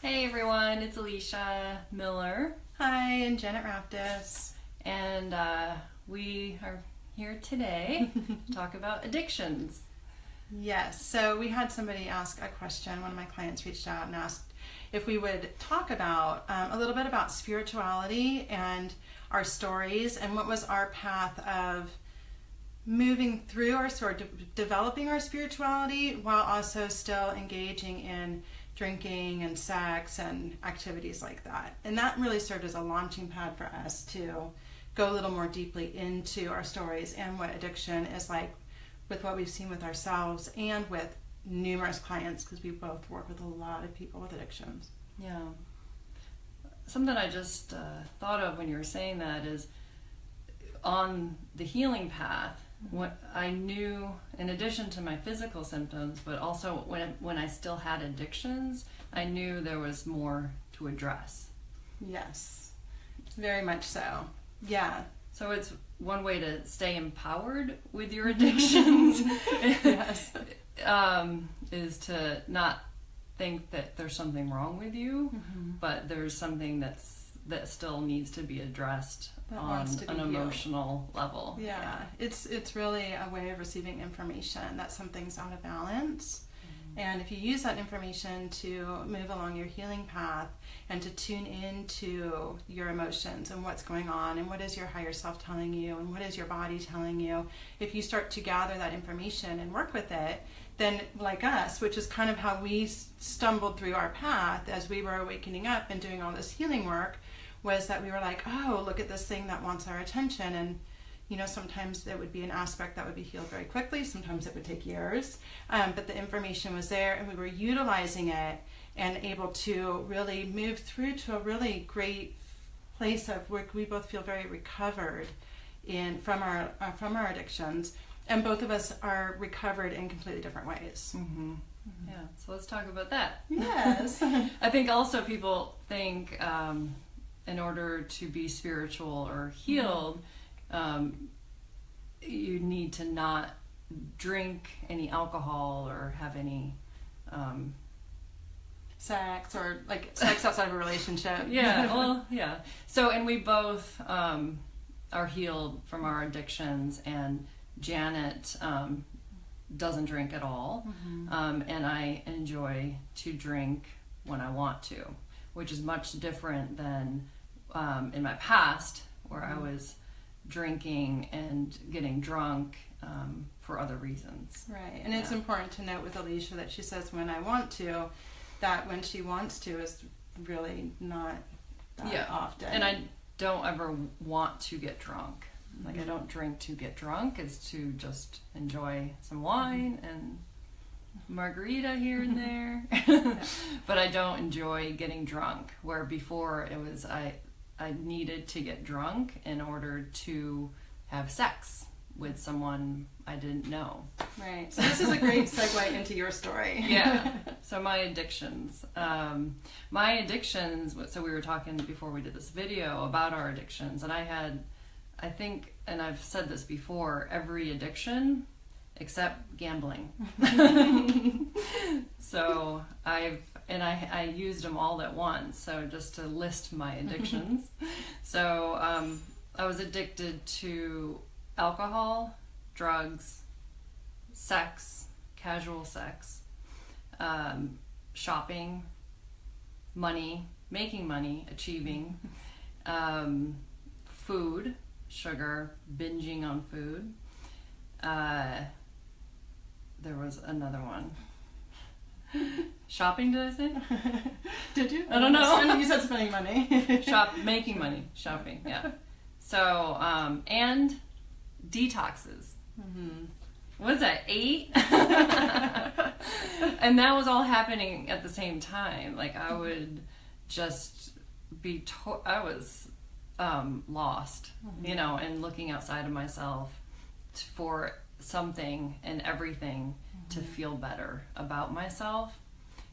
Hey everyone, it's Elicia Miller. Hi, and Janet Raftis. And we are here today to talk about addictions. Yes, so we had somebody ask a question. One of my clients reached out and asked if we would talk about a little bit about spirituality and our stories and what was our path of moving through our sort of developing our spirituality while also still engaging in drinking and sex and activities like that. And that really served as a launching pad for us to go a little more deeply into our stories and what addiction is like with what we've seen with ourselves and with numerous clients, because we both work with a lot of people with addictions. Yeah. Something I just thought of when you were saying that is on the healing path, what I knew, in addition to my physical symptoms, but also when I still had addictions, I knew there was more to address. Yes, very much so. Yeah. So it's one way to stay empowered with your addictions. Yes. Is to not think that there's something wrong with you, but there's something that still needs to be addressed on an emotional level. Yeah, it's really a way of receiving information that something's out of balance. And if you use that information to move along your healing path and to tune into your emotions and what's going on and what is your higher self telling you and what is your body telling you, if you start to gather that information and work with it, then like us, which is kind of how we stumbled through our path as we were awakening up and doing all this healing work, was that we were like, oh, look at this thing that wants our attention. And you know, sometimes it would be an aspect that would be healed very quickly. Sometimes it would take years. But the information was there and we were utilizing it and able to really move through to a really great place of where we both feel very recovered from our addictions. And both of us are recovered in completely different ways. Mm-hmm. Mm-hmm. Yeah, so let's talk about that. Yes. I think also people think in order to be spiritual or healed, you need to not drink any alcohol or have any sex, or like sex outside of a relationship. Yeah, well, yeah. So, and we both are healed from our addictions, and Janet doesn't drink at all, and I enjoy to drink when I want to, which is much different than in my past, where I was drinking and getting drunk for other reasons. Right, and it's important to note with Elicia that she says when I want to, that when she wants to is really not that often. And I don't ever want to get drunk. Like I don't drink to get drunk, it's to just enjoy some wine and margarita here and there. But I don't enjoy getting drunk, where before it was I needed to get drunk in order to have sex with someone I didn't know. Right. So this is a great segue into your story. Yeah. So my addictions. So we were talking before we did this video about our addictions, and I think, and I've said this before, every addiction except gambling. So I used them all at once. So just to list my addictions. So I was addicted to alcohol, drugs, sex, casual sex, shopping, money, making money, achieving, food, sugar, binging on food. There was another one. Shopping, did I say? Did you? I don't know. You said spending money. Making money, shopping, yeah. So, and detoxes. What is that, 8? And that was all happening at the same time. Like I would just be, I was lost, and looking outside of myself for something and everything to feel better about myself.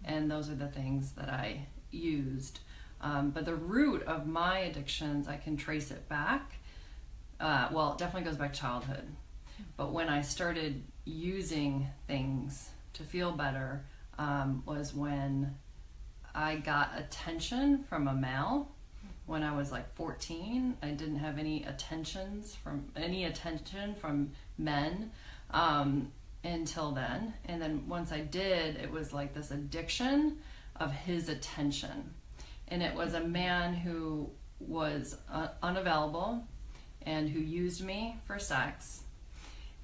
And those are the things that I used. But the root of my addictions, I can trace it back. Well, it definitely goes back to childhood. But when I started using things to feel better was when I got attention from a male when I was like 14. I didn't have any attention from men until then. And then once I did, it was like this addiction of his attention. And it was a man who was unavailable and who used me for sex.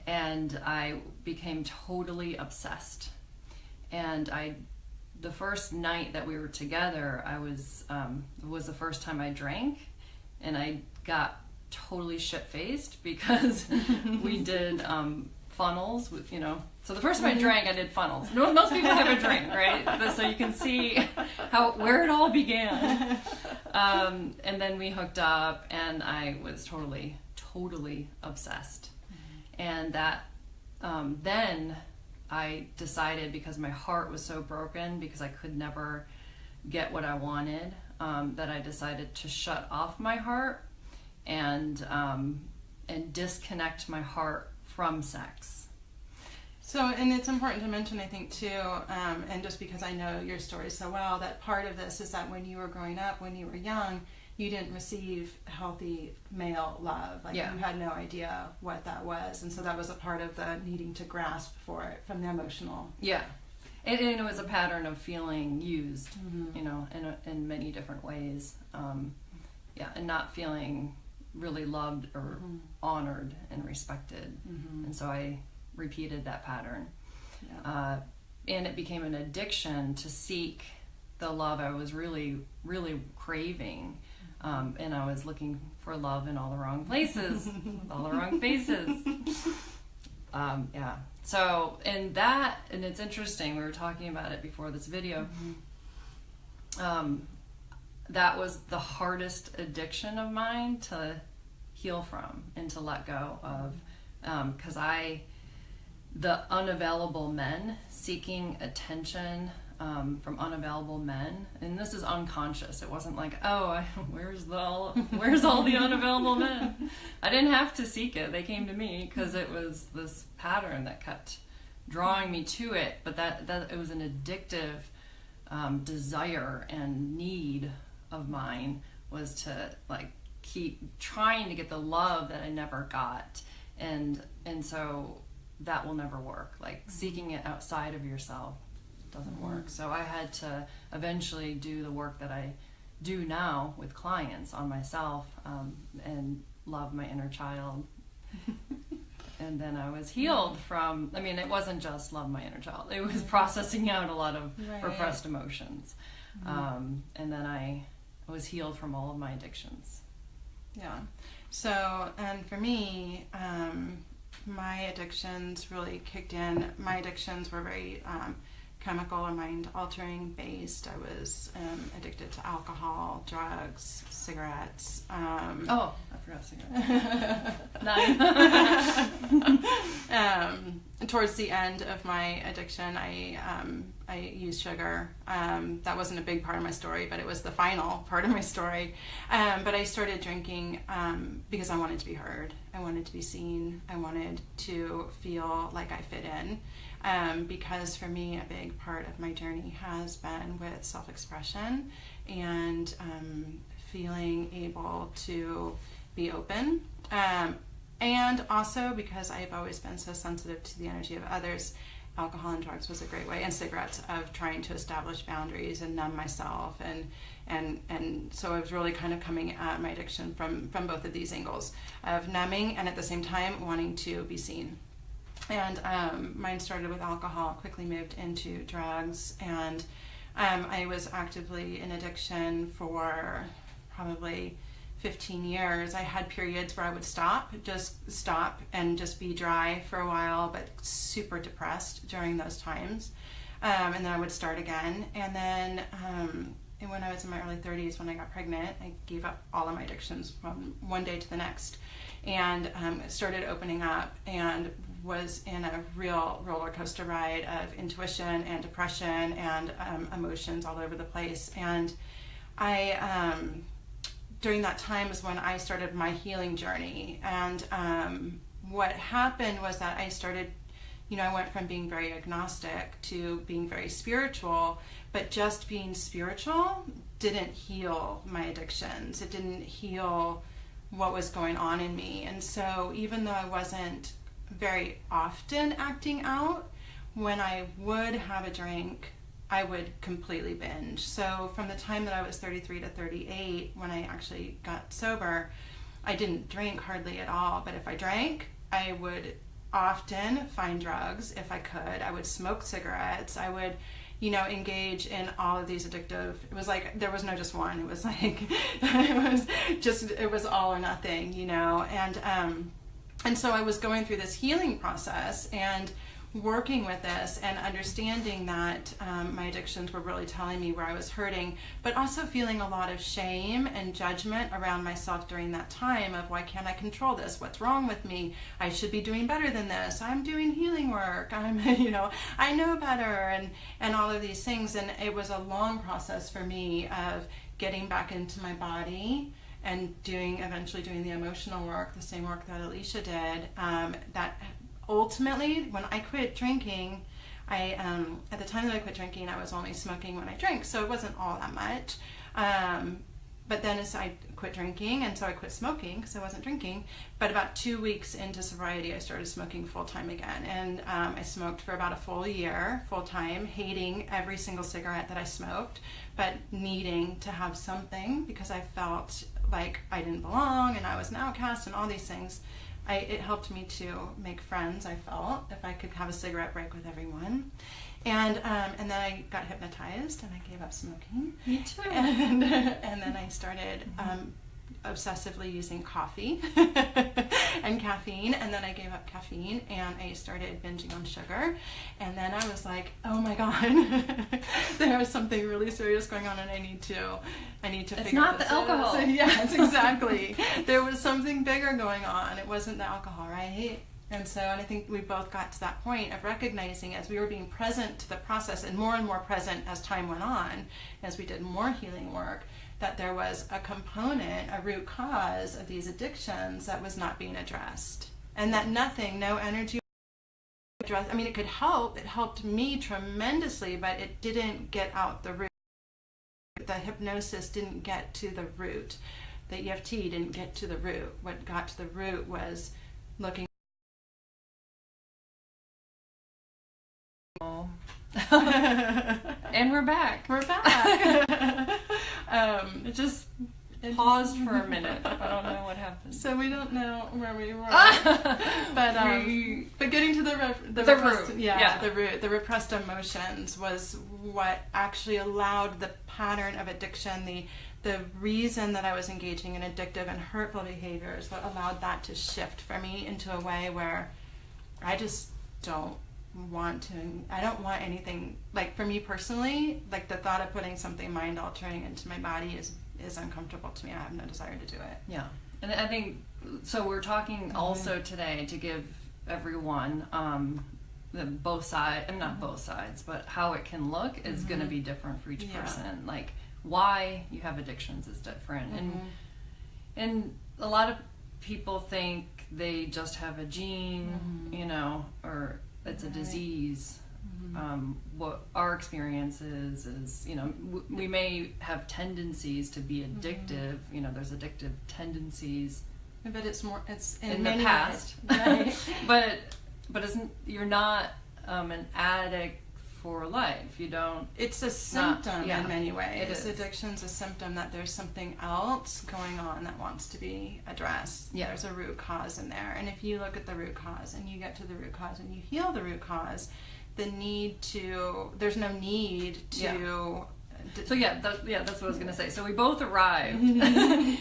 And I became totally obsessed. And the first night that we were together, was the first time I drank, and I got totally shit-faced because we did funnels with, so the first time I drank, I did funnels. Most people have a drink, right? So you can see where it all began. And then we hooked up, and I was totally obsessed. And that, then I decided, because my heart was so broken, because I could never get what I wanted, that I decided to shut off my heart and disconnect my heart from sex. So, and it's important to mention, I think, too, and just because I know your story so well, that part of this is that when you were growing up, when you were young, you didn't receive healthy male love. Like, yeah. You had no idea what that was. And so that was a part of the needing to grasp for it from the emotional. Yeah. And it was a pattern of feeling used, in many different ways. And not feeling really loved or honored and respected. And so I repeated that pattern. Yeah. And it became an addiction to seek the love I was really, really craving. And I was looking for love in all the wrong places, all the wrong faces. So, and it's interesting, we were talking about it before this video. That was the hardest addiction of mine to heal from and to let go of. Because the unavailable men, seeking attention from unavailable men, and this is unconscious. It wasn't like, where's all the unavailable men? I didn't have to seek it. They came to me because it was this pattern that kept drawing me to it. But that it was an addictive desire and need of mine, was to like keep trying to get the love that I never got, and so that will never work. Like seeking it outside of yourself doesn't work. So I had to eventually do the work that I do now with clients on myself, and love my inner child. And then I was healed from, it wasn't just love my inner child. It was processing out a lot of repressed emotions. And then I was healed from all of my addictions. Yeah. So, and for me, my addictions really kicked in. My addictions were very chemical or mind-altering based. I was addicted to alcohol, drugs, cigarettes. I forgot cigarettes. Towards the end of my addiction, I used sugar. That wasn't a big part of my story, but it was the final part of my story. But I started drinking because I wanted to be heard. I wanted to be seen. I wanted to feel like I fit in. Because for me, a big part of my journey has been with self-expression and feeling able to be open. And also because I've always been so sensitive to the energy of others, alcohol and drugs was a great way, and cigarettes, of trying to establish boundaries and numb myself. And so I was really kind of coming at my addiction from both of these angles of numbing and at the same time wanting to be seen. And mine started with alcohol, quickly moved into drugs, and I was actively in addiction for probably 15 years. I had periods where I would stop and just be dry for a while, but super depressed during those times. And then I would start again. And then and when I was in my early 30s, when I got pregnant, I gave up all of my addictions from one day to the next, and started opening up, and was in a real roller coaster ride of intuition and depression and emotions all over the place. And I during that time is when I started my healing journey. And what happened was that I started, I went from being very agnostic to being very spiritual, but just being spiritual didn't heal my addictions. It didn't heal what was going on in me. And so even though I wasn't very often acting out, when I would have a drink, I would completely binge. So from the time that I was 33 to 38, when I actually got sober, I didn't drink hardly at all. But if I drank, I would often find drugs if I could. I would smoke cigarettes. I would, engage in all of these addictive, it was like, there was no just one. It was like, it was all or nothing, and so I was going through this healing process and working with this and understanding that my addictions were really telling me where I was hurting, but also feeling a lot of shame and judgment around myself during that time of, why can't I control this? What's wrong with me? I should be doing better than this. I'm doing healing work. I know better, and all of these things. And it was a long process for me of getting back into my body and eventually doing the emotional work, the same work that Elicia did, that ultimately, when I quit drinking, at the time that I quit drinking, I was only smoking when I drank, so it wasn't all that much. But then as I quit drinking, and so I quit smoking because I wasn't drinking. But about 2 weeks into sobriety, I started smoking full time again, and I smoked for about a full year, full time, hating every single cigarette that I smoked, but needing to have something because I felt like I didn't belong and I was an outcast and all these things. It helped me to make friends, I felt, if I could have a cigarette break with everyone. And then I got hypnotized and I gave up smoking. Me too. And then I started obsessively using coffee and caffeine, and then I gave up caffeine and I started binging on sugar. And then I was like, oh my God, there was something really serious going on and I need to It's figure not this the alcohol. out. Yes, exactly. There was something bigger going on. It wasn't the alcohol, right? And I think we both got to that point of recognizing, as we were being present to the process and more present as time went on, as we did more healing work, that there was a component, a root cause of these addictions that was not being addressed. And that no energy addressed. I mean, it could help. It helped me tremendously, but it didn't get out the root. The hypnosis didn't get to the root. The EFT didn't get to the root. What got to the root was looking. And we're back. It just paused for a minute. I don't know what happened. So we don't know where we were. But getting to the repressed, root. The root, the repressed emotions was what actually allowed the pattern of addiction, the reason that I was engaging in addictive and hurtful behaviors, what allowed that to shift for me into a way where I just I don't want anything, like for me personally, like the thought of putting something mind altering into my body is uncomfortable to me. I have no desire to do it. Yeah. And I think, so we're talking also today to give everyone both sides, not both sides, but how it can look is going to be different for each person. Like why you have addictions is different. And a lot of people think they just have a gene, or it's a disease. What our experience is we may have tendencies to be addictive. There's addictive tendencies, but it's in the past. Right? but you're not an addict for life. You don't. It's a symptom in many ways. It is. Addiction's a symptom that there's something else going on that wants to be addressed. Yeah. There's a root cause in there, and if you look at the root cause and you get to the root cause and you heal the root cause, there's no need to. Yeah. So that's what I was going to say. So we both arrived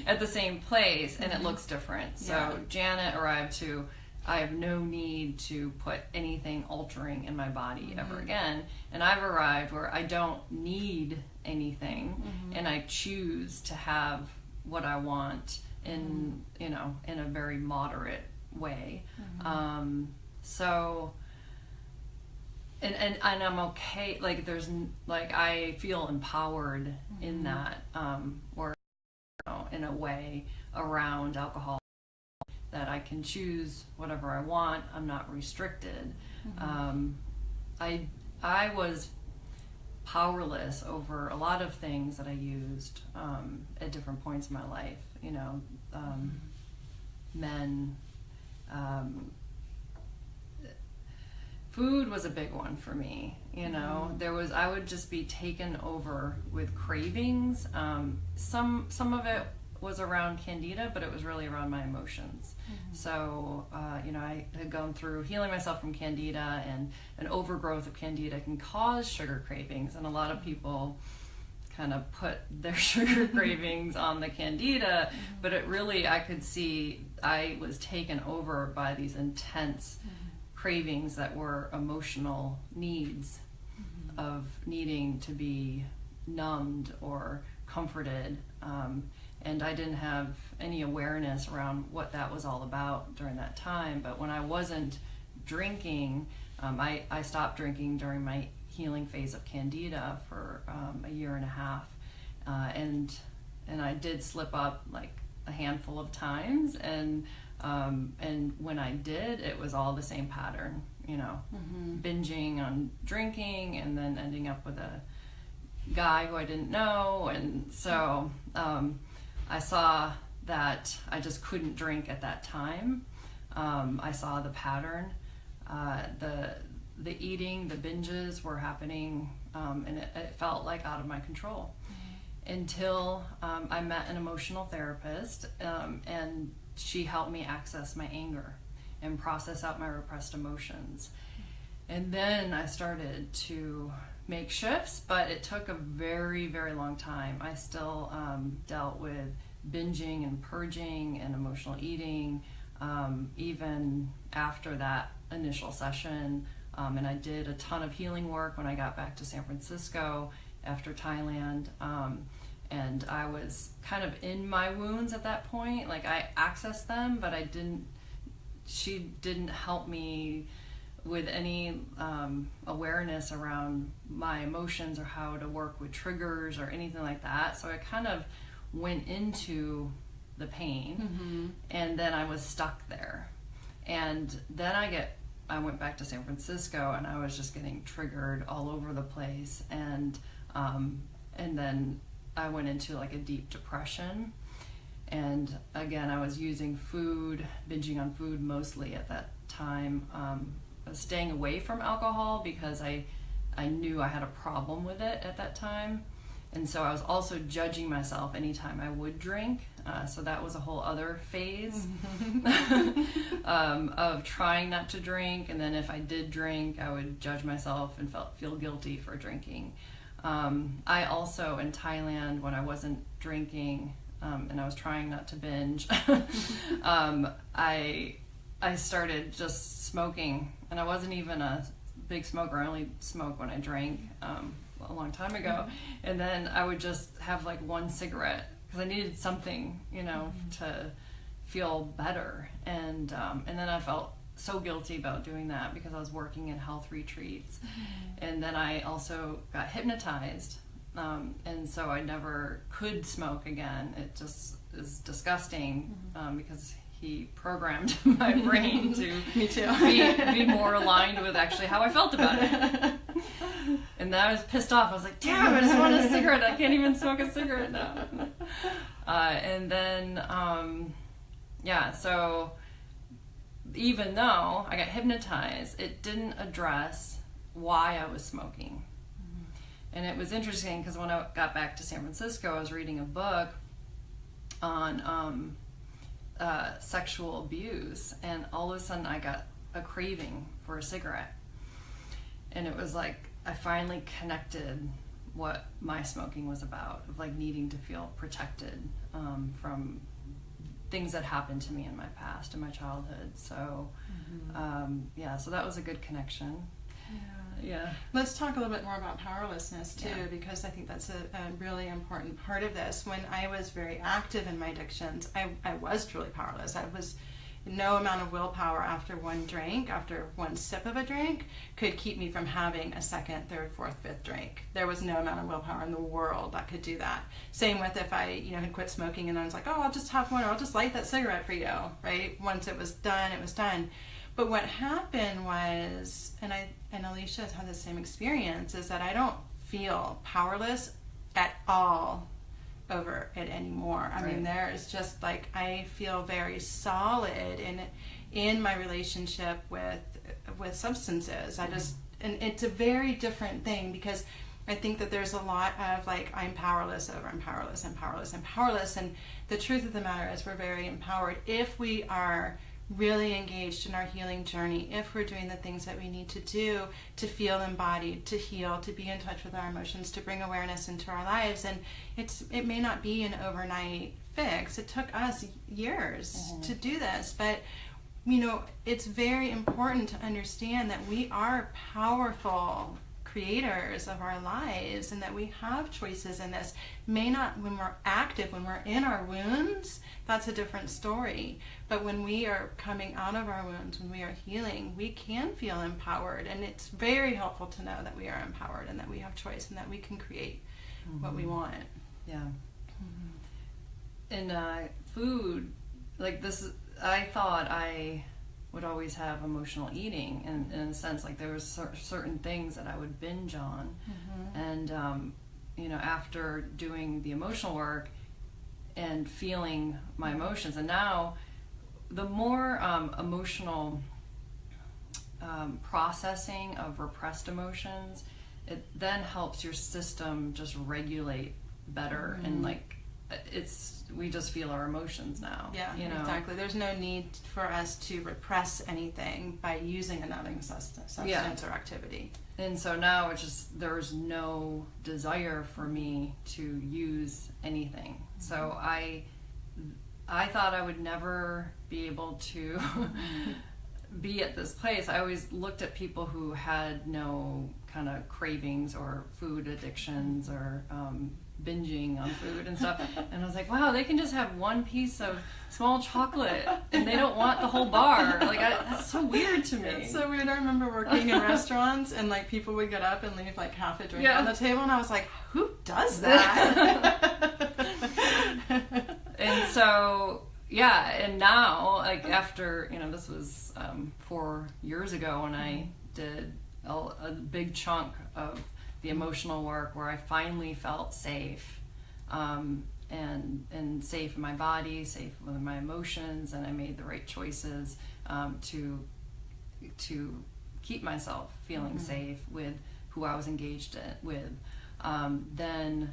at the same place, and it looks different. So Janet arrived to, I have no need to put anything altering in my body ever again. And I've arrived where I don't need anything, and I choose to have what I want in a very moderate way. And I'm okay. Like I feel empowered in that, or in a way around alcohol, that I can choose whatever I want. I'm not restricted. I was powerless over a lot of things that I used at different points in my life. You know, men. Food was a big one for me. You know, I would just be taken over with cravings. Some of it was around candida, but it was really around my emotions. So, you know, I had gone through healing myself from candida, and an overgrowth of candida can cause sugar cravings. And a lot of people kind of put their sugar cravings on the candida, but it really, I could see I was taken over by these intense cravings that were emotional needs of needing to be numbed or comforted. And I didn't have any awareness around what that was all about during that time. But when I wasn't drinking, I stopped drinking during my healing phase of candida for a year and a half. And I did slip up like a handful of times. And when I did, it was all the same pattern, you know, binging on drinking and then ending up with a guy who I didn't know. And so I saw that I just couldn't drink at that time. I saw the pattern. The eating, the binges were happening, and it felt like out of my control. Until I met an emotional therapist, and she helped me access my anger and process out my repressed emotions. And then I started to make shifts, but it took a very, very long time. I still dealt with binging and purging and emotional eating, even after that initial session. And I did a ton of healing work when I got back to San Francisco after Thailand. And I was kind of in my wounds at that point. Like, I accessed them, but she didn't help me with any awareness around my emotions or how to work with triggers or anything like that. So I kind of went into the pain, and then I was stuck there. And then I went back to San Francisco, and I was just getting triggered all over the place. And then I went into like a deep depression. And again, I was using food, binging on food mostly at that time. I was staying away from alcohol because I knew I had a problem with it at that time. And so I was also judging myself anytime I would drink. So that was a whole other phase of trying not to drink. And then if I did drink, I would judge myself and feel guilty for drinking. I also, in Thailand, when I wasn't drinking, and I was trying not to binge, I started just smoking. And I wasn't even a big smoker. I only smoked when I drank a long time ago. And then I would just have like one cigarette because I needed something, you know, to feel better. And then I felt so guilty about doing that because I was working in health retreats. And then I also got hypnotized. And so I never could smoke again. It just is disgusting because he programmed my brain to Me too. be more aligned with actually how I felt about it. And then I was pissed off. I was like, damn, I just want a cigarette. I can't even smoke a cigarette now. And then, so even though I got hypnotized, it didn't address why I was smoking. And it was interesting because when I got back to San Francisco, I was reading a book on sexual abuse, and all of a sudden I got a craving for a cigarette. And it was like I finally connected what my smoking was about, of like needing to feel protected from things that happened to me in my past, in my childhood. So so that was a good connection. Yeah. Let's talk a little bit more about powerlessness too, because I think that's a really important part of this. When I was very active in my addictions, I was truly powerless. I was no amount of willpower after one drink, after one sip of a drink, could keep me from having a second, third, fourth, fifth drink. There was no amount of willpower in the world that could do that. Same with if I, had quit smoking and I was like, oh, I'll just have one, or I'll just light that cigarette for you, right? Once it was done, it was done. But what happened was, and Elicia has had the same experience, is that I don't feel powerless at all over it anymore. I mean, there is just like, I feel very solid in my relationship with substances. I just, and it's a very different thing, because I think that there's a lot of like, I'm powerless over, I'm powerless, I'm powerless, I'm powerless. And the truth of the matter is, we're very empowered if we are really engaged in our healing journey, if we're doing the things that we need to do to feel embodied, to heal, to be in touch with our emotions, to bring awareness into our lives. And it may not be an overnight fix. It took us years to do this, but you know, it's very important to understand that we are powerful creators of our lives, and that we have choices in this. May not, when we're active, when we're in our wounds, that's a different story. But when we are coming out of our wounds, when we are healing, we can feel empowered. And it's very helpful to know that we are empowered and that we have choice and that we can create what we want. Yeah. And food, like this, I thought I would always have emotional eating, and in a sense, like there was certain things that I would binge on. And you know, after doing the emotional work and feeling my emotions, and now the more emotional processing of repressed emotions, it then helps your system just regulate better. And like, we just feel our emotions now. Yeah, you know? Exactly. There's no need for us to repress anything by using a numbing substance or activity. And so now it's just, there's no desire for me to use anything. So I thought I would never be able to be at this place. I always looked at people who had no kind of cravings or food addictions or binging on food and stuff, and I was like, wow, they can just have one piece of small chocolate and they don't want the whole bar. Like, that's so weird to me. It's so weird. I remember working in restaurants, and like people would get up and leave like half a drink on the table, and I was like, who does that? And so and now, like, after, you know, this was 4 years ago when I did a big chunk of the emotional work, where I finally felt safe, and safe in my body, safe with my emotions, and I made the right choices to keep myself feeling safe with who I was engaged with. Then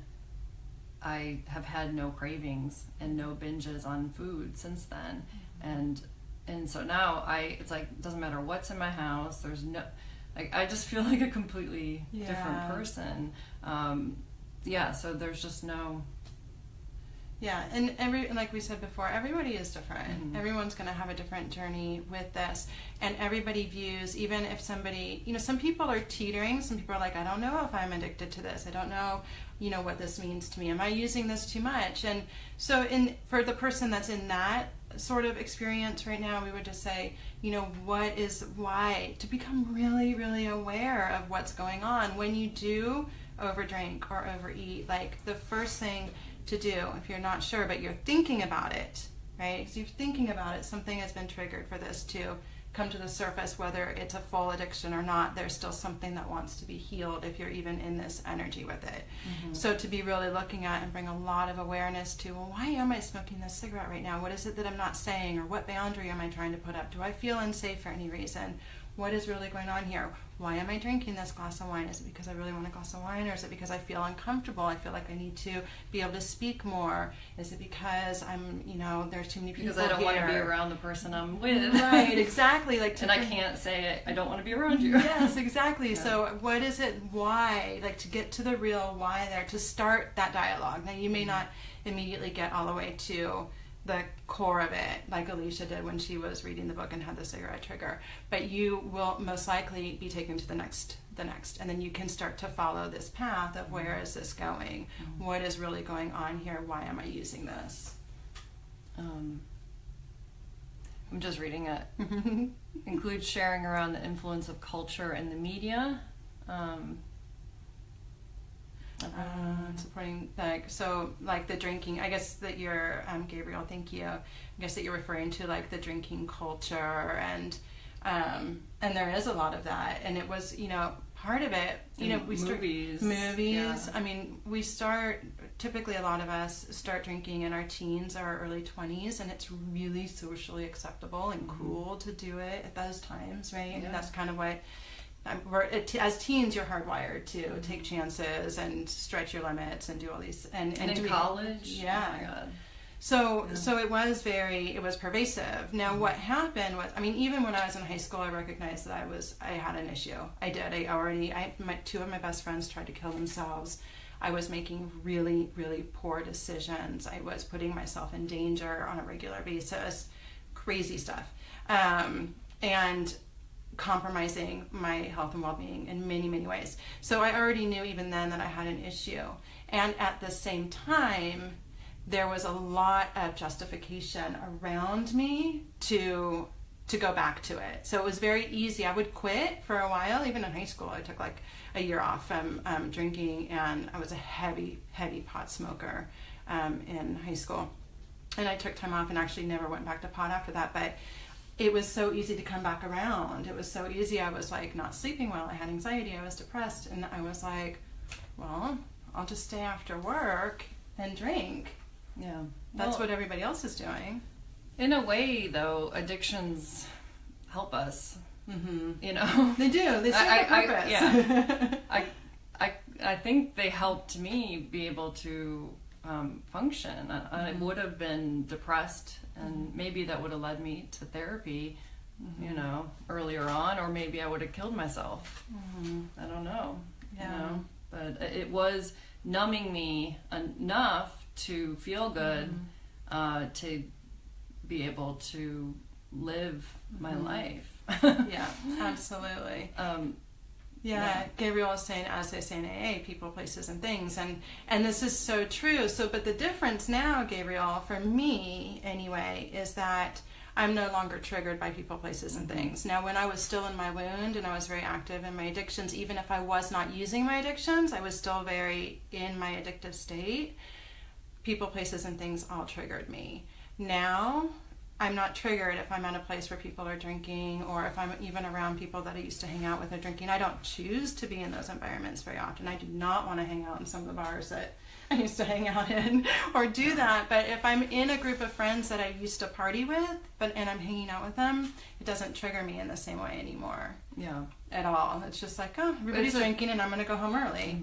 I have had no cravings and no binges on food since then, and so now it's like, it doesn't matter what's in my house. There's no, like, I just feel like a completely different person. So there's just no... Yeah, and like we said before, everybody is different. Everyone's going to have a different journey with this. And everybody views, even if somebody, you know, some people are teetering. Some people are like, I don't know if I'm addicted to this. I don't know, you know, what this means to me. Am I using this too much? And so for the person that's in that sort of experience right now, we would just say, you know, why to become really, really aware of what's going on when you do overdrink or overeat. Like, the first thing to do, if you're not sure but you're thinking about it, right? Because you're thinking about it, something has been triggered for this to come to the surface. Whether it's a full addiction or not, there's still something that wants to be healed if you're even in this energy with it. So to be really looking at and bring a lot of awareness to, well, why am I smoking this cigarette right now? What is it that I'm not saying? Or what boundary am I trying to put up? Do I feel unsafe for any reason? What is really going on here? Why am I drinking this glass of wine? Is it because I really want a glass of wine, or is it because I feel uncomfortable? I feel like I need to be able to speak more. Is it because I'm, you know, there's too many people because I don't want to be around the person I'm with. Right, exactly. Like, and I can't say I don't want to be around you. Yes, exactly. Yeah. So what is it? Why? Like, to get to the real why there, to start that dialogue. Now, you may not immediately get all the way to the core of it, like Elicia did when she was reading the book and had the cigarette trigger, but you will most likely be taken to the next, and then you can start to follow this path of, where is this going? What is really going on here? Why am I using this? I'm just reading it. Includes sharing around the influence of culture and the media. Supporting, like the drinking. I guess that you're, Gabriel, thank you. I guess that you're referring to like the drinking culture, and there is a lot of that. And it was, you know, part of it, you know, we start movies. Yeah. I mean, typically a lot of us start drinking in our teens or our early 20s, and it's really socially acceptable and cool to do it at those times, right? Yeah. And that's kind of what as teens, you're hardwired to take chances and stretch your limits and do all these and in college. Yeah. Oh my God. So it was pervasive. Now what happened was, I mean, even when I was in high school, I recognized that I had an issue. I did. Two of my best friends tried to kill themselves. I was making really, really poor decisions. I was putting myself in danger on a regular basis. Crazy stuff. And compromising my health and well-being in many, many ways. So I already knew even then that I had an issue. And at the same time, there was a lot of justification around me to go back to it. So it was very easy. I would quit for a while. Even in high school, I took like a year off from drinking, and I was a heavy, heavy pot smoker in high school. And I took time off and actually never went back to pot after that. But it was so easy to come back around. It was so easy. I was like not sleeping well. I had anxiety. I was depressed. And I was like, well, I'll just stay after work and drink. Yeah. That's what everybody else is doing. In a way, though, addictions help us. Mm-hmm. You know? They do. They serve a purpose. Yeah. I think they helped me be able to function. I would have been depressed, and maybe that would have led me to therapy, you know, earlier on, or maybe I would have killed myself. I don't know. Yeah. You know? But it was numbing me enough to feel good, to be able to live my life. Yeah, absolutely. Gabriel was saying, as they say in AA, people, places, and things, and this is so true. So, but the difference now, Gabriel, for me anyway, is that I'm no longer triggered by people, places, and things. Now, when I was still in my wound and I was very active in my addictions, even if I was not using my addictions, I was still very in my addictive state. People, places, and things all triggered me. Now, I'm not triggered if I'm at a place where people are drinking, or if I'm even around people that I used to hang out with are drinking. I don't choose to be in those environments very often. I do not want to hang out in some of the bars that I used to hang out in or do that. But if I'm in a group of friends that I used to party with, and I'm hanging out with them, it doesn't trigger me in the same way anymore. Yeah. At all. It's just like, oh, everybody's drinking and I'm going to go home early.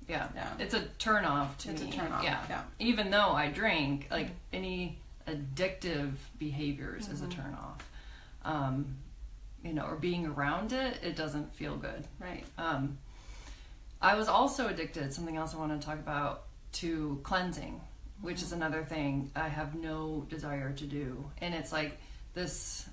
Yeah. It's a turn off to me. It's a turn off. Yeah. Even though I drink, like any addictive behaviors is a turn off. You know, or being around it doesn't feel good. Right. I was also addicted, something else I want to talk about, to cleansing, which is another thing I have no desire to do. And it's like this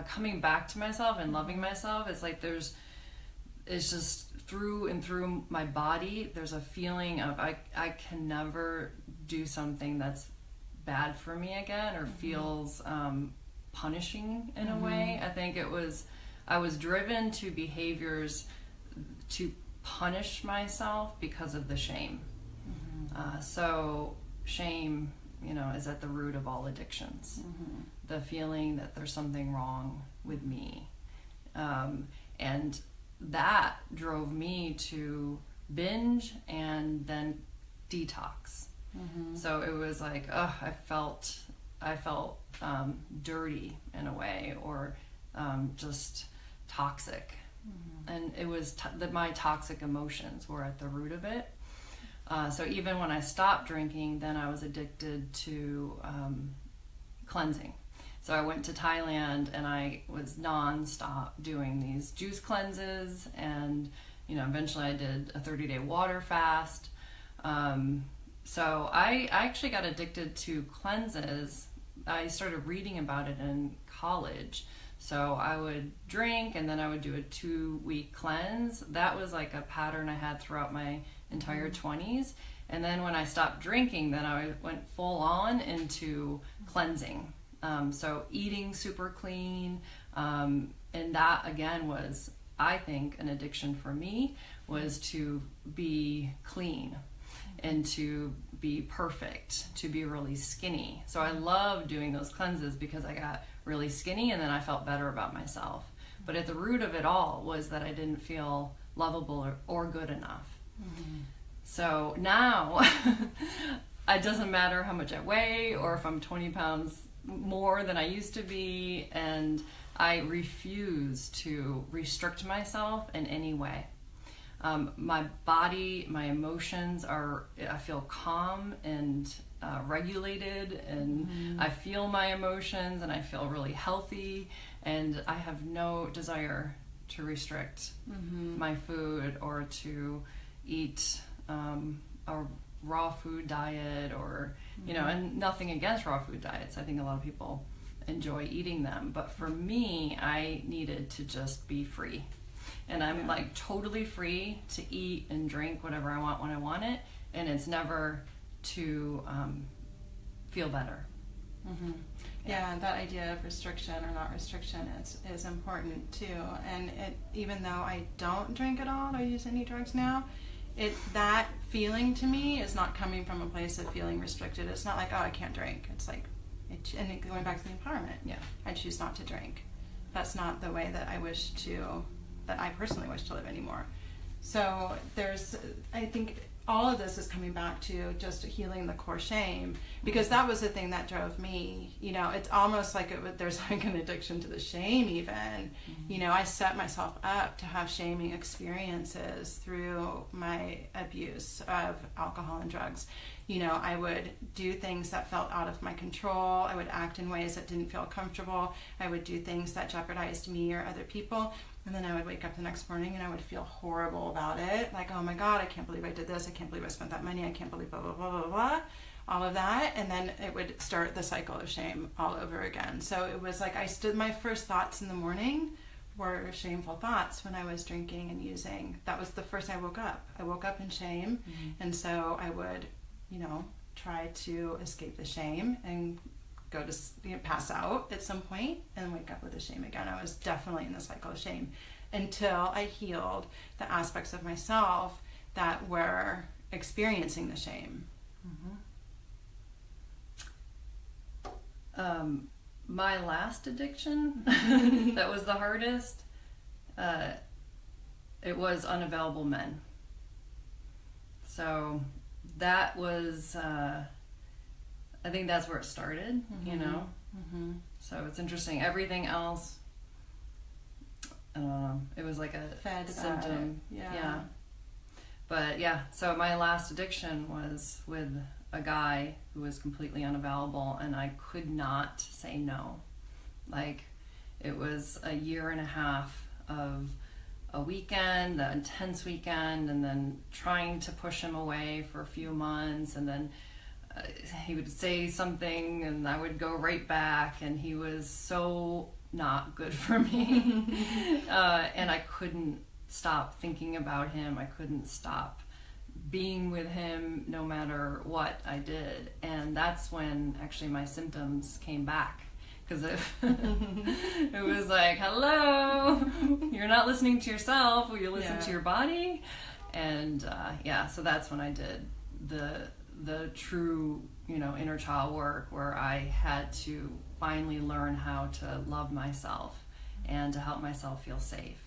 coming back to myself and loving myself. It's like it's just through and through my body, there's a feeling of I can never do something that's bad for me again, or feels punishing in a way. I think I was driven to behaviors to punish myself because of the shame. So shame, you know, is at the root of all addictions. The feeling that there's something wrong with me. And that drove me to binge and then detox. So it was like, I felt dirty in a way, or just toxic. And it was my toxic emotions were at the root of it. So even when I stopped drinking, then I was addicted to cleansing. So I went to Thailand and I was nonstop doing these juice cleanses, and you know, eventually I did a 30-day water fast. So I actually got addicted to cleanses. I started reading about it in college. So I would drink and then I would do a 2-week cleanse. That was like a pattern I had throughout my entire 20s. And then when I stopped drinking, then I went full on into cleansing. So eating super clean. And that again was, I think, an addiction for me, was to be clean and to be perfect, to be really skinny. So I loved doing those cleanses because I got really skinny and then I felt better about myself. But at the root of it all was that I didn't feel lovable or good enough. So now it doesn't matter how much I weigh or if I'm 20 pounds more than I used to be, and I refuse to restrict myself in any way. My body, my emotions I feel calm and regulated, and I feel my emotions, and I feel really healthy, and I have no desire to restrict my food or to eat a raw food diet, or and nothing against raw food diets. I think a lot of people enjoy eating them, but for me, I needed to just be free, and I'm like totally free to eat and drink whatever I want when I want it, and it's never to feel better. Yeah, that idea of restriction or not restriction is important too. And even though I don't drink at all or use any drugs now, that feeling to me is not coming from a place of feeling restricted. It's not like, oh, I can't drink. It's like, going back to the empowerment. Yeah, I choose not to drink. That's not the way that I personally wish to live anymore. So I think all of this is coming back to just healing the core shame, because that was the thing that drove me. It's almost like there's like an addiction to the shame even. I set myself up to have shaming experiences through my abuse of alcohol and drugs. I would do things that felt out of my control. I would act in ways that didn't feel comfortable. I would do things that jeopardized me or other people. And then I would wake up the next morning and I would feel horrible about it. Like, oh my God, I can't believe I did this. I can't believe I spent that money. I can't believe blah, blah, blah, blah, blah. All of that. And then it would start the cycle of shame all over again. So it was like my first thoughts in the morning were shameful thoughts when I was drinking and using. That was the first I woke up. I woke up in shame. And so I would, try to escape the shame and go to pass out at some point and wake up with the shame again. I was definitely in the cycle of shame until I healed the aspects of myself that were experiencing the shame. My last addiction that was the hardest, it was unavailable men. So that was I think that's where it started, So it's interesting. Everything else, I don't know. It was like a symptom. Yeah. But yeah, so my last addiction was with a guy who was completely unavailable, and I could not say no. Like, it was a year and a half of a weekend, an intense weekend, and then trying to push him away for a few months, and then he would say something and I would go right back, and he was so not good for me. And I couldn't stop thinking about him. I couldn't stop being with him no matter what I did. And that's when actually my symptoms came back, because it was like, hello, you're not listening to yourself, will you listen to your body? And so that's when I did the true, inner child work, where I had to finally learn how to love myself and to help myself feel safe.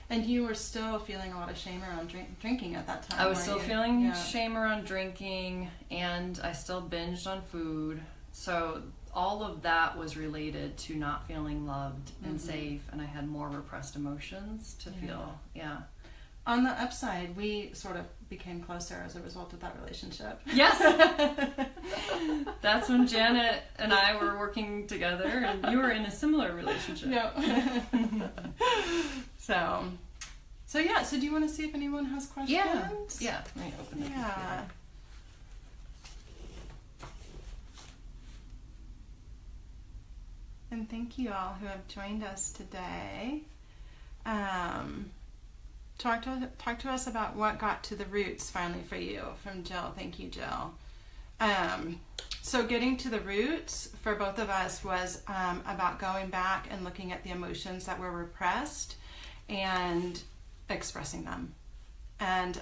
And you were still feeling a lot of shame around drinking at that time. I was still feeling shame around drinking, and I still binged on food. So all of that was related to not feeling loved and safe, and I had more repressed emotions to feel. On the upside, we sort of became closer as a result of that relationship. Yes. That's when Janet and I were working together, and you were in a similar relationship. So do you want to see if anyone has questions? Yeah. Let me open it. Yeah. And thank you all who have joined us today. Talk to us about what got to the roots finally for you, from Jill. Thank you, Jill. So getting to the roots for both of us was about going back and looking at the emotions that were repressed and expressing them. And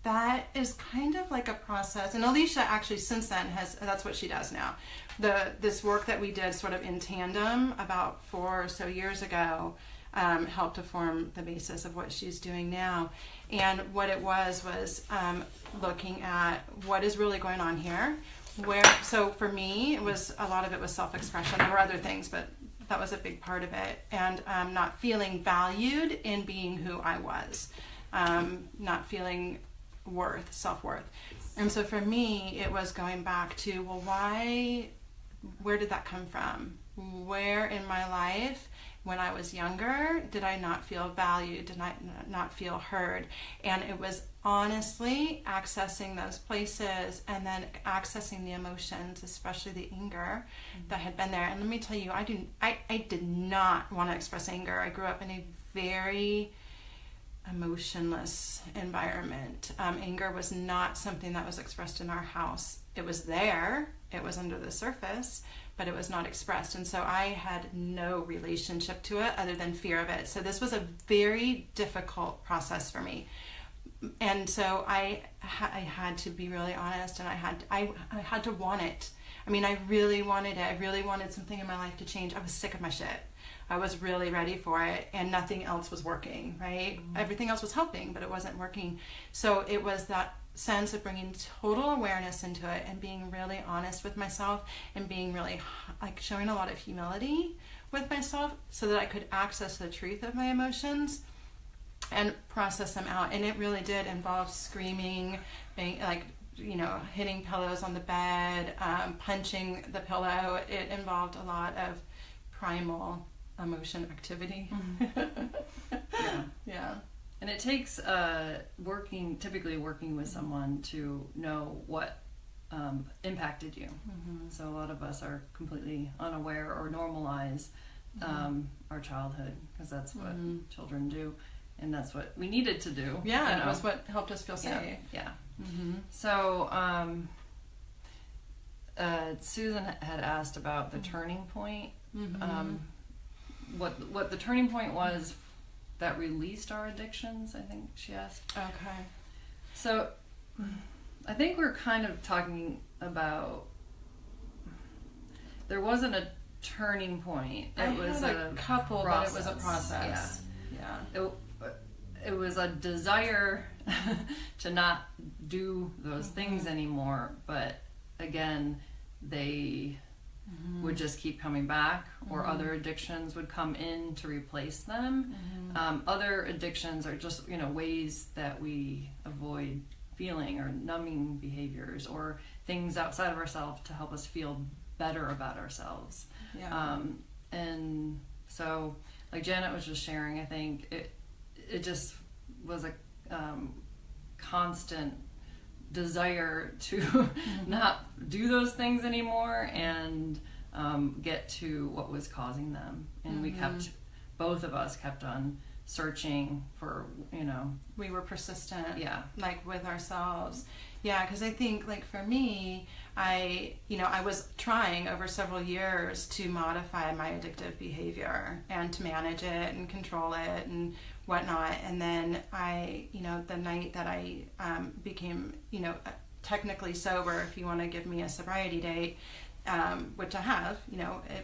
that is kind of like a process. And Elicia actually since then that's what she does now. This work that we did sort of in tandem about 4 or so years ago, helped to form the basis of what she's doing now. And what it was looking at what is really going on here. So for me, a lot of it was self-expression. There were other things, but that was a big part of it. And not feeling valued in being who I was, not feeling self-worth. And so for me, it was going back to, well, where did that come from? Where in my life, when I was younger, did I not feel valued? Did I not feel heard? And it was honestly accessing those places and then accessing the emotions, especially the anger that had been there. And let me tell you, I did not want to express anger. I grew up in a very emotionless environment. Anger was not something that was expressed in our house. It was there. It was under the surface, but it was not expressed. And so I had no relationship to it other than fear of it. So this was a very difficult process for me. And so I had to be really honest, and I had to want it. I mean, I really wanted it. I really wanted something in my life to change. I was sick of my shit. I was really ready for it, and nothing else was working, right? Everything else was helping, but it wasn't working. So it was that sense of bringing total awareness into it and being really honest with myself and being really, like, showing a lot of humility with myself so that I could access the truth of my emotions and process them out. And it really did involve screaming, being like, hitting pillows on the bed, punching the pillow. It involved a lot of primal emotion activity. Yeah. And it takes typically working with someone to know what impacted you. So a lot of us are completely unaware or normalize our childhood, because that's what children do, and that's what we needed to do. Yeah, it was what helped us feel safe. Yeah. So Susan had asked about the turning point. What the turning point was that released our addictions, I think she asked. Okay. So I think we're kind of talking about, there wasn't a turning point. It was a couple, process. but it was a process. Yeah. It was a desire to not do those things anymore, but again, they would just keep coming back, or other addictions would come in to replace them. Other addictions are just, ways that we avoid feeling, or numbing behaviors, or things outside of ourselves to help us feel better about ourselves. Yeah. And so, like Janet was just sharing, I think it just was a constant desire to not do those things anymore and get to what was causing them. And both of us kept on searching for, we were persistent. Yeah. Like with ourselves. Yeah, because I think, like, for me, I was trying over several years to modify my addictive behavior and to manage it and control it and whatnot. And then the night that I became, technically sober, if you want to give me a sobriety date, which I have,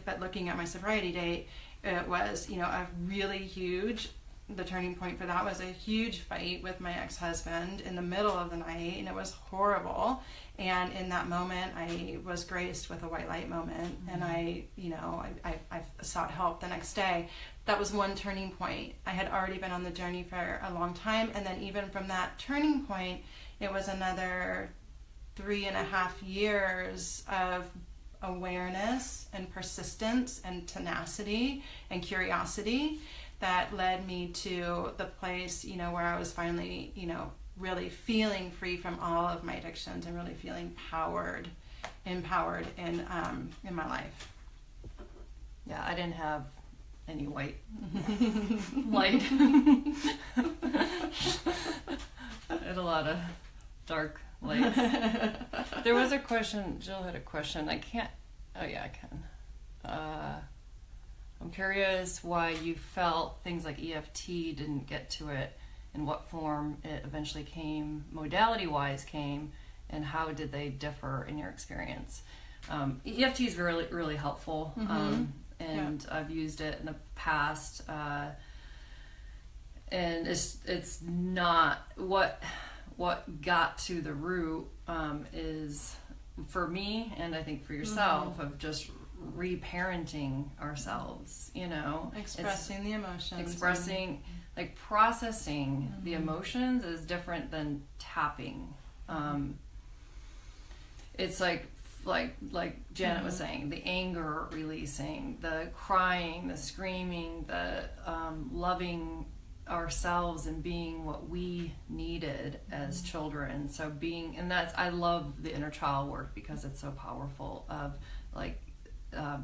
but looking at my sobriety date, it was, a really huge, the turning point for that was a huge fight with my ex-husband in the middle of the night, and it was horrible. And in that moment, I was graced with a white light moment, and I sought help the next day. That was one turning point. I had already been on the journey for a long time, and then even from that turning point, it was another 3.5 years of awareness and persistence and tenacity and curiosity that led me to the place, where I was finally, really feeling free from all of my addictions and really feeling empowered in my life. Yeah, I didn't have any white light. I had a lot of dark lights. There was a question, Jill had a question. I can. I'm curious why you felt things like EFT didn't get to it, in what form it eventually came, modality-wise came, and how did they differ in your experience? EFT is really, really helpful, and I've used it in the past. and it's not what got to the root is for me, and I think for yourself, of just reparenting ourselves, expressing the emotions, like processing the emotions is different than tapping. It's like Janet was saying, the anger releasing, the crying, the screaming, the loving ourselves and being what we needed as children. So I love the inner child work because it's so powerful, of like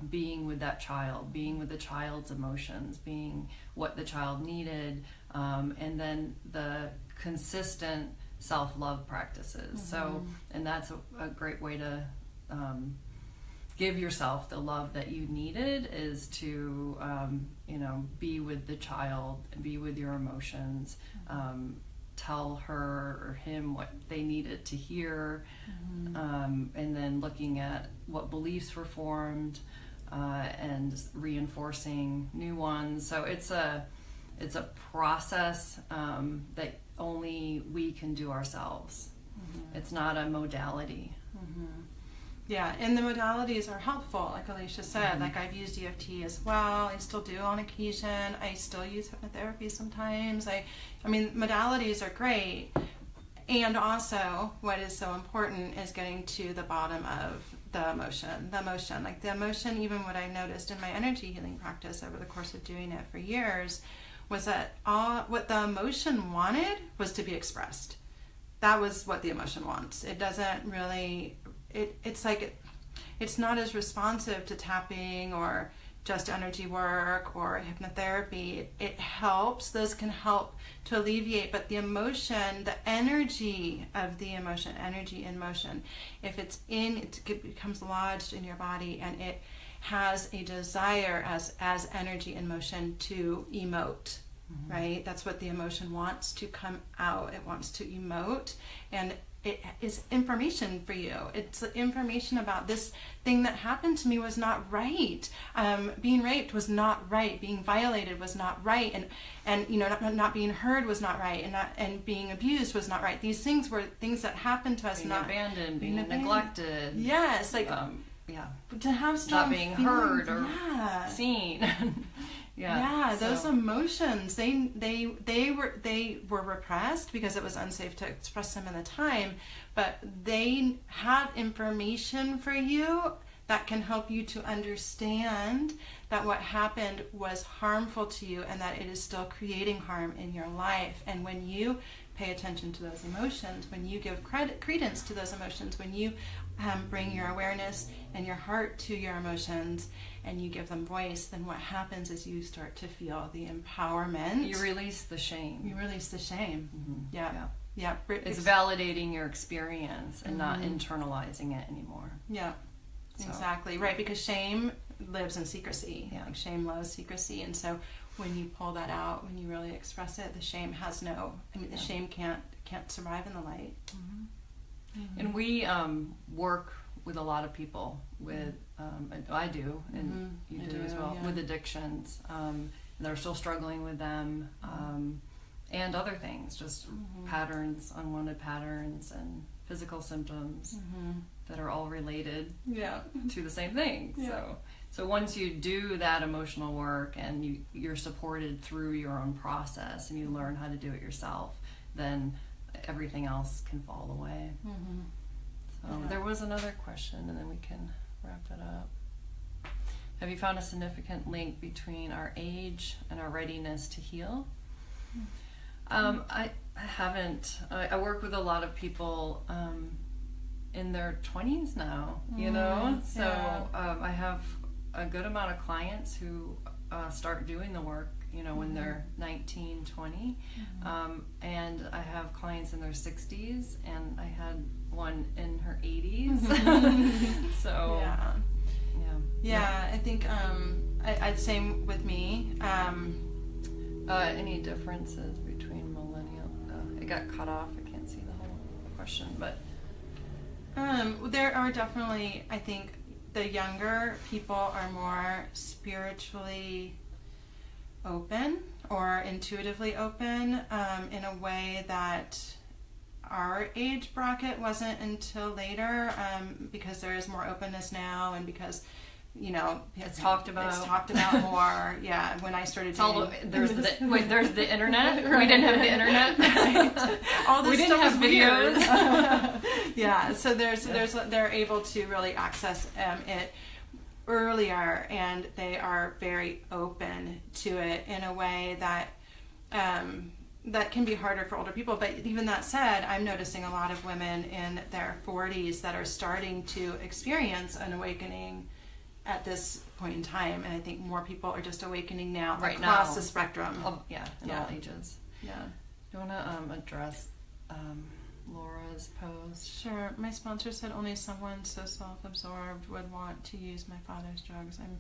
being with that child, being with the child's emotions, being what the child needed, and then the consistent self-love practices. So, and that's a great way to give yourself the love that you needed, is to be with the child, be with your emotions, tell her or him what they needed to hear, and then looking at what beliefs were formed, and reinforcing new ones. So it's a process that only we can do ourselves. It's not a modality. Yeah, and the modalities are helpful, like Elicia said. Like, I've used EFT as well. I still do on occasion. I still use hypnotherapy sometimes. I mean, modalities are great. And also, what is so important is getting to the bottom of the emotion. Like the emotion, even what I noticed in my energy healing practice over the course of doing it for years, was that what the emotion wanted was to be expressed. That was what the emotion wants. It doesn't really... It's not as responsive to tapping or just energy work or hypnotherapy. It helps. Those can help to alleviate, but the emotion, the energy of the emotion, energy in motion, if it becomes lodged in your body, and it has a desire as energy in motion to emote. Right? That's what the emotion wants to come out. It wants to emote, and it is information for you. It's information about this thing that happened to me was not right. Being raped was not right. Being violated was not right. And not being heard was not right. And being abused was not right. These things were things that happened to us. Being abandoned, being neglected. Yes, like to have strong not being feelings, heard or seen. Those emotions, they were repressed because it was unsafe to express them in the time, but they have information for you that can help you to understand that what happened was harmful to you, and that it is still creating harm in your life. And when you pay attention to those emotions, when you give credence to those emotions, when you bring your awareness and your heart to your emotions, and you give them voice, then what happens is you start to feel the empowerment. You release the shame. Yeah. It's validating your experience and not internalizing it anymore. Yeah, so. Exactly. Right, because shame lives in secrecy. Yeah. Like, shame loves secrecy. And so when you pull that out, when you really express it, the shame has the shame can't survive in the light. And we work with a lot of people with, I do, and you do as well, with addictions. They're still struggling with them, and other things, just patterns, unwanted patterns, and physical symptoms that are all related to the same thing. So once you do that emotional work, and you're supported through your own process, and you learn how to do it yourself, then everything else can fall away. So there was another question, and then we can wrap it up. Have you found a significant link between our age and our readiness to heal? I haven't. I work with a lot of people in their 20s now, so I have a good amount of clients who start doing the work when they're 19, 20. And I have clients in their 60s, and I had one in her 80s. So I think I'd say with me. Any differences between millennial? It got cut off. I can't see the whole question, but there are definitely, I think, the younger people are more spiritually open. or intuitively open in a way that our age bracket wasn't until later, because there is more openness now, and because it's talked about more. Yeah, when I started there's the internet. Right. We didn't have the internet. Right. All this we didn't stuff have videos. Yeah, so they're able to really access it earlier, and they are very open to it in a way that that can be harder for older people. But even that said, I'm noticing a lot of women in their 40s that are starting to experience an awakening at this point in time, and I think more people are just awakening now across the spectrum. In all ages. Yeah. You want to address Laura's post? Sure. My sponsor said only someone so self-absorbed would want to use my father's drugs. I'm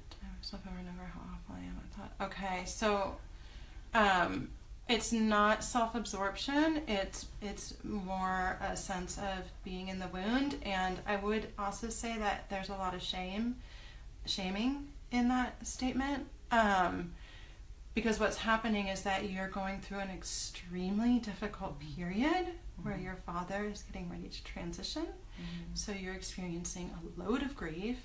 telling myself over and over how awful I am. I thought, okay, so it's not self-absorption. It's more a sense of being in the wound, and I would also say that there's a lot of shaming in that statement, because what's happening is that you're going through an extremely difficult period where your father is getting ready to transition. So you're experiencing a load of grief,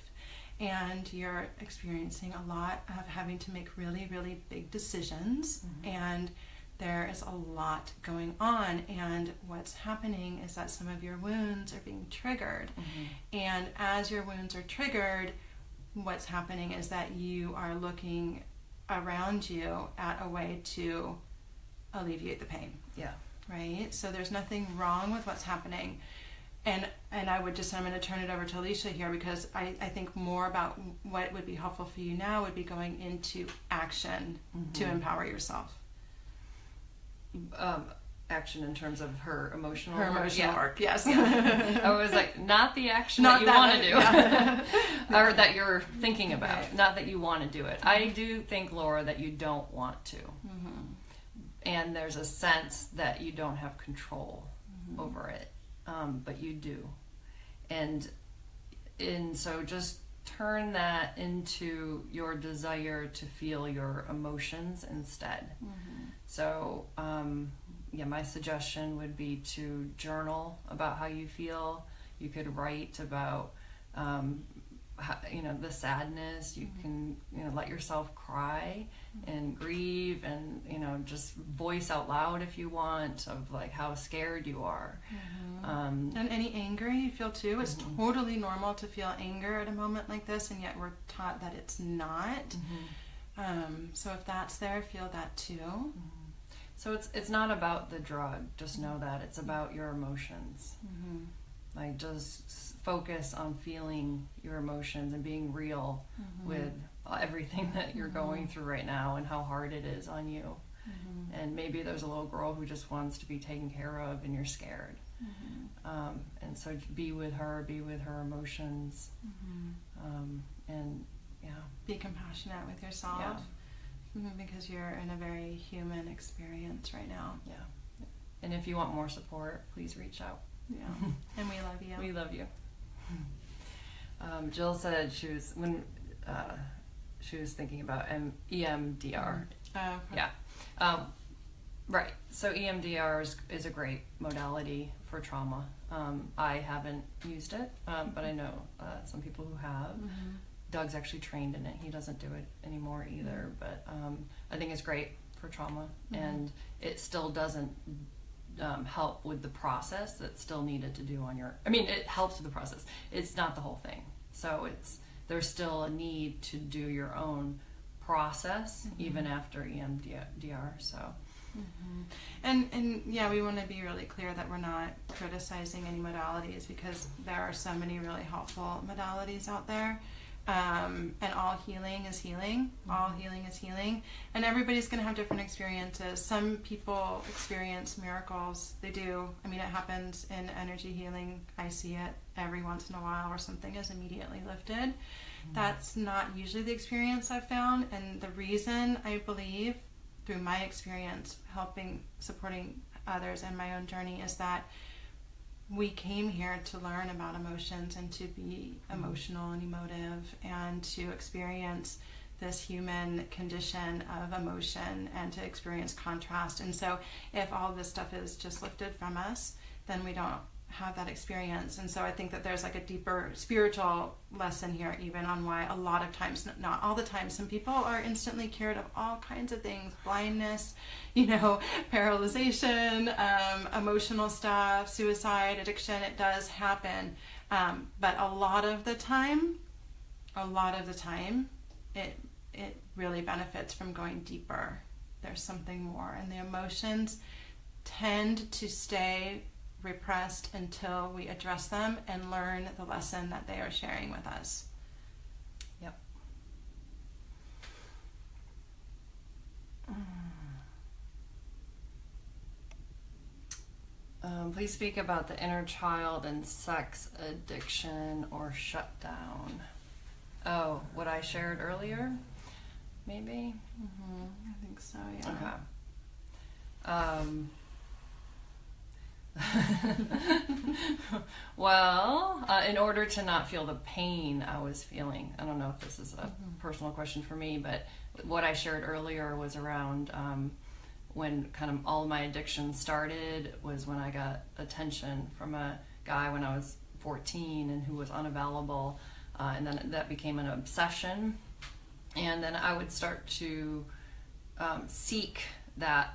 and you're experiencing a lot of having to make really, really big decisions, and there is a lot going on, and what's happening is that some of your wounds are being triggered. And as your wounds are triggered, what's happening is that you are looking around you at a way to alleviate the pain. Yeah. Right? So there's nothing wrong with what's happening. And I would just, I'm going to turn it over to Elicia here, because I think more about what would be helpful for you now would be going into action to empower yourself. Action in terms of her emotional work, yes. I was like, not the action that you want to do, or that you're thinking about, right. Not that you want to do it. I do think, Laura, that you don't want to, and there's a sense that you don't have control over it, but you do, and so just turn that into your desire to feel your emotions instead. So, my suggestion would be to journal about how you feel. You could write about, the sadness. You can, let yourself cry and grieve, and, just voice out loud if you want of like how scared you are. And any anger you feel too. It's totally normal to feel anger at a moment like this, and yet we're taught that it's not. So if that's there, feel that too. So it's not about the drug. Just know that it's about your emotions. Like, just focus on feeling your emotions and being real with everything that you're going through right now and how hard it is on you. And maybe there's a little girl who just wants to be taken care of, and you're scared. And so be with her emotions, and be compassionate with yourself. Because you're in a very human experience right now. Yeah. And if you want more support, please reach out. Yeah. And we love you. We love you. Jill said she was thinking about EMDR. Okay. Yeah. Right. So EMDR is a great modality for trauma. I haven't used it, but I know some people who have. Doug's actually trained in it. He doesn't do it anymore either, but I think it's great for trauma, and it still doesn't help with the process that's still needed to do on your... it helps with the process. It's not the whole thing. So there's still a need to do your own process even after EMDR, so... And we want to be really clear that we're not criticizing any modalities, because there are so many really helpful modalities out there. And all healing is healing. All healing is healing. And everybody's going to have different experiences. Some people experience miracles. They do. It happens in energy healing. I see it every once in a while where something is immediately lifted. That's not usually the experience I've found. And the reason, I believe, through my experience supporting others and my own journey, is that we came here to learn about emotions and to be emotional and emotive and to experience this human condition of emotion and to experience contrast. And so if all this stuff is just lifted from us, then we don't have that experience. And so I think that there's like a deeper spiritual lesson here, even on why a lot of times, not all the time, some people are instantly cured of all kinds of things, blindness, paralyzation, emotional stuff, suicide, addiction. It does happen. But a lot of the time, it really benefits from going deeper. There's something more, and the emotions tend to stay repressed until we address them and learn the lesson that they are sharing with us. Yep. Please speak about the inner child and sex addiction or shutdown. Oh, what I shared earlier? Maybe? Mm-hmm. I think so, yeah. Okay. Well, in order to not feel the pain I was feeling, I don't know if this is a personal question for me, but what I shared earlier was around when kind of all of my addiction started was when I got attention from a guy when I was 14 and who was unavailable, and then that became an obsession, and then I would start to seek that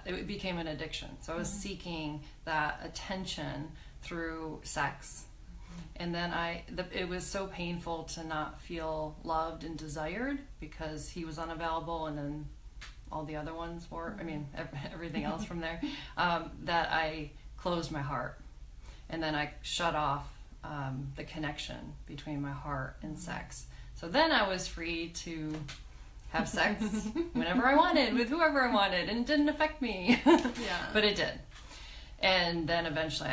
it became an addiction. So I was seeking that attention through sex. And then it was so painful to not feel loved and desired because he was unavailable, and then all the other ones were, everything else from there, that I closed my heart. And then I shut off the connection between my heart and sex. So then I was free to have sex whenever I wanted, with whoever I wanted, and it didn't affect me. Yeah. But it did. And then eventually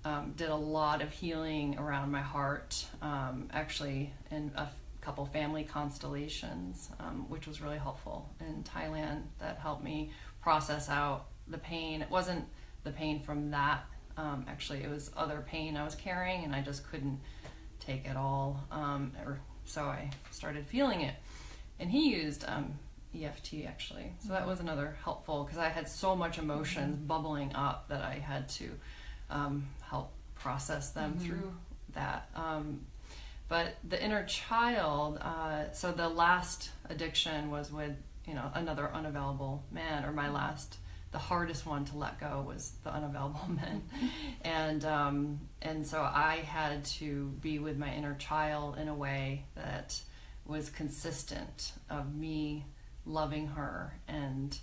I did a lot of healing around my heart, actually in a couple family constellations, which was really helpful in Thailand. That helped me process out the pain. It wasn't the pain from that, actually it was other pain I was carrying, and I just couldn't take it all, so I started feeling it. And he used EFT, actually. So that was another helpful, because I had so much emotions bubbling up that I had to help process them through that. But the inner child, so the last addiction was with, another unavailable man, or the hardest one to let go was the unavailable men. And so I had to be with my inner child in a way that was consistent of me loving her and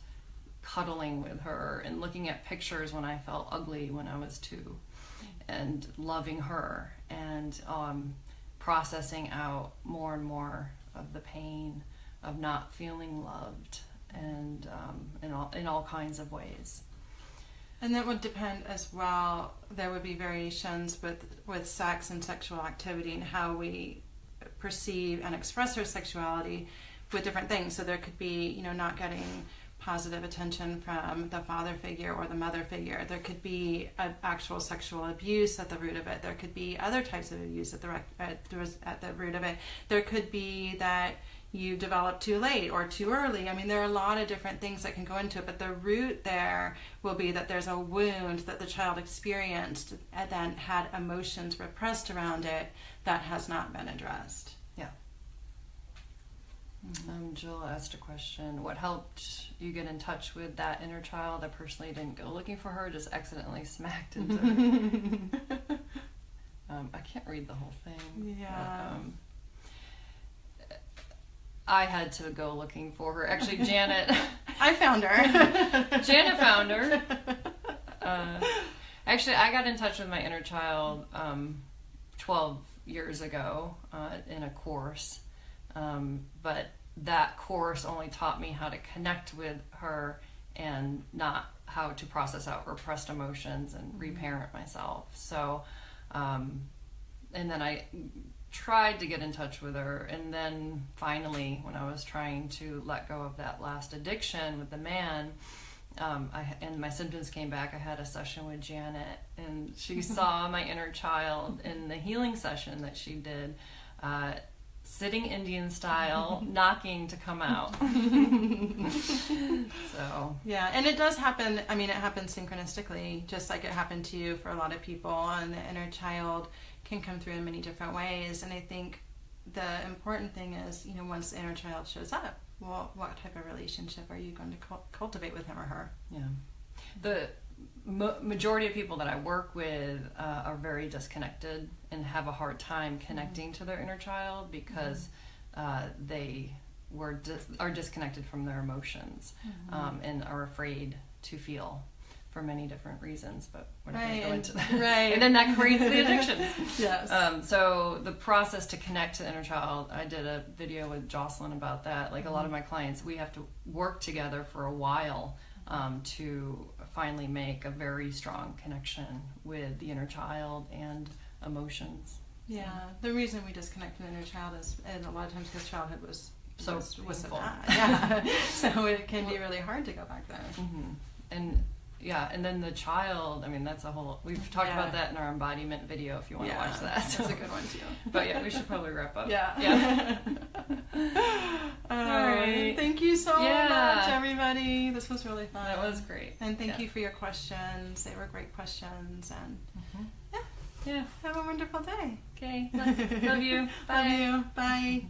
cuddling with her and looking at pictures when I felt ugly when I was 2 and loving her and processing out more and more of the pain of not feeling loved and in all kinds of ways. And that would depend as well. There would be variations with sex and sexual activity and how we perceive and express our sexuality with different things. So there could be, not getting positive attention from the father figure or the mother figure. There could be actual sexual abuse at the root of it. There could be other types of abuse at the root of it. There could be that you develop too late or too early. There are a lot of different things that can go into it, but the root there will be that there's a wound that the child experienced and then had emotions repressed around it that has not been addressed. Yeah. Jill asked a question. What helped you get in touch with that inner child? I personally didn't go looking for her, just accidentally smacked into her. I can't read the whole thing. Yeah. But, I had to go looking for her. Actually, Janet... I found her. Janet found her. Actually, I got in touch with my inner child 12 years ago in a course. But that course only taught me how to connect with her and not how to process out repressed emotions and reparent myself. So, and then I tried to get in touch with her, and then finally when I was trying to let go of that last addiction with the man, and my symptoms came back, I had a session with Janet, and she saw my inner child in the healing session that she did, sitting Indian style, knocking to come out. So yeah, and it does happen. I mean, it happens synchronistically, just like it happened to you for a lot of people. And the inner child can come through in many different ways. And I think the important thing is, once the inner child shows up, well, what type of relationship are you going to cultivate with him or her? Yeah, the majority of people that I work with are very disconnected and have a hard time connecting to their inner child because they are disconnected from their emotions and are afraid to feel for many different reasons, but we're not going to go into that. Right. And then that creates the addictions. Yes. So the process to connect to the inner child, I did a video with Jocelyn about that. Like a lot of my clients, we have to work together for a while to finally make a very strong connection with the inner child and emotions. Yeah, the reason we disconnect from the inner child is, and a lot of times because childhood was so bad. Yeah, so it can be really hard to go back there. And then the child, I mean, that's a whole, we've talked about that in our embodiment video if you want to watch that. That's a good one too. But yeah, we should probably wrap up. Yeah. All right. Thank you so much, everybody. This was really fun. That was great. And thank you for your questions. They were great questions. And yeah. Have a wonderful day. Okay. Love you. Bye. Love you. Bye.